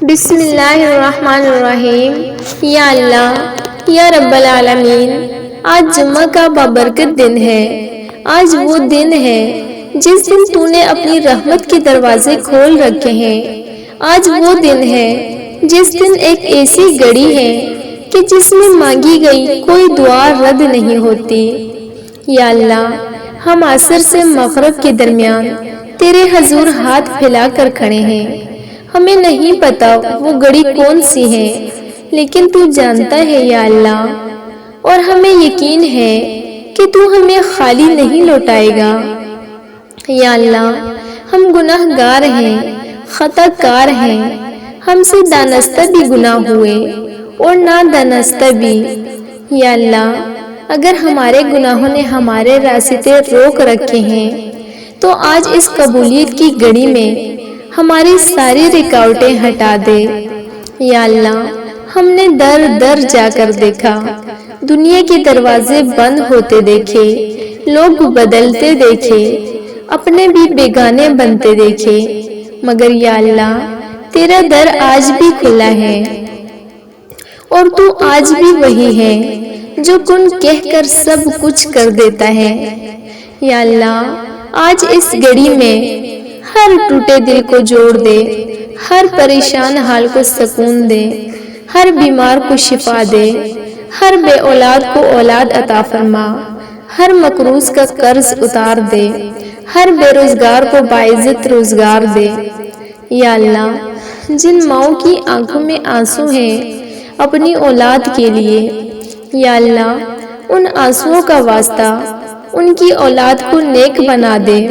بسم اللہ الرحمن الرحیم۔ یا اللہ یا رب العالمین، آج جمعہ کا بابرکت دن ہے۔ آج وہ دن ہے جس دن تو نے اپنی رحمت کے دروازے کھول رکھے ہیں۔ آج وہ دن ہے جس دن ایک ایسی گھڑی ہے کہ جس میں مانگی گئی کوئی دعا رد نہیں ہوتی۔ یا اللہ، ہم عصر سے مغرب کے درمیان تیرے حضور ہاتھ پھیلا کر کھڑے ہیں۔ ہمیں نہیں پتا وہ گھڑی کون سی ہے، لیکن تو جانتا ہے یا اللہ، اور ہمیں یقین ہے کہ تو ہمیں خالی نہیں لوٹائے گا۔ یا اللہ، ہم گناہ گار ہیں، خطا کار ہیں، ہم سے دانستہ بھی گناہ ہوئے اور نادانستہ بھی۔ یا اللہ، اگر ہمارے گناہوں نے ہمارے راستے روک رکھے ہیں تو آج اس قبولیت کی گھڑی میں ہماری ساری رکاوٹیں ہٹا دے۔ یا اللہ، ہم نے در در جا کر دیکھا، دنیا کے دروازے بند ہوتے دیکھے، لوگ بدلتے دیکھے، اپنے بھی بیگانے بنتے دیکھے، مگر یا اللہ، تیرا در آج بھی کھلا ہے، اور تو آج بھی وہی ہے جو کن کہہ کر سب کچھ کر دیتا ہے۔ یا اللہ، آج اس گھڑی میں ہر ٹوٹے دل کو جوڑ دے، ہر پریشان حال کو سکون دے، ہر بیمار کو شفا دے، ہر بے اولاد کو اولاد عطا فرما، ہر مقروض کا قرض اتار دے، ہر بے روزگار کو باعزت روزگار دے۔ یا اللہ، جن ماؤں کی آنکھوں میں آنسو ہیں اپنی اولاد کے لیے، یا اللہ، ان آنسوؤں کا واسطہ ان کی اولاد کو نیک بنا دے،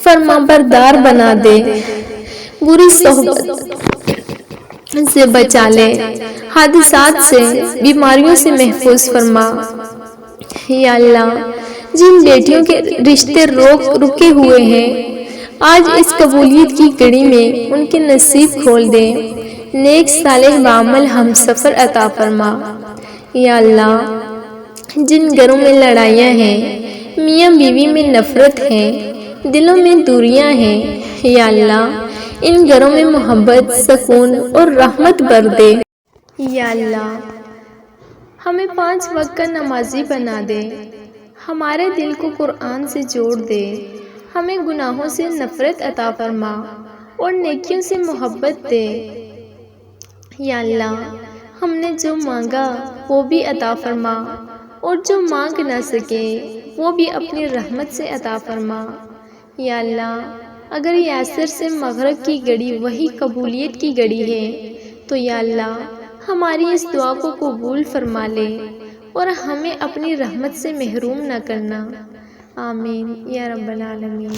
فرما بردار بنا دے، بری صحبت سے بچا لے، حادثات سے، بیماریوں سے محفوظ فرما۔ یا اللہ، جن بیٹیوں کے رشتے رکے ہوئے ہیں، آج اس قبولیت کی گھڑی میں ان کے نصیب کھول دے، نیک صالح بعمل ہم سفر عطا فرما۔ یا اللہ، جن گھروں میں لڑائیاں ہیں، میاں بیوی میں نفرت ہے، دلوں میں دوریاں ہیں، یا اللہ، ان گھروں میں محبت، سکون اور رحمت بر دے۔ یا اللہ، ہمیں 5 وقت کا نمازی بنا دے، ہمارے دل کو قرآن سے جوڑ دے، ہمیں گناہوں سے نفرت عطا فرما اور نیکیوں سے محبت دے۔ یا اللہ، ہم نے جو مانگا وہ بھی عطا فرما، اور جو مانگ نہ سکے وہ بھی اپنی رحمت سے عطا فرما۔ یا اللہ، اگر یاسر سے مغرب کی گھڑی وہی قبولیت کی گھڑی ہے تو یا اللہ، ہماری اس دعا کو قبول فرما لے اور ہمیں اپنی رحمت سے محروم نہ کرنا۔ آمین یا رب العالمین۔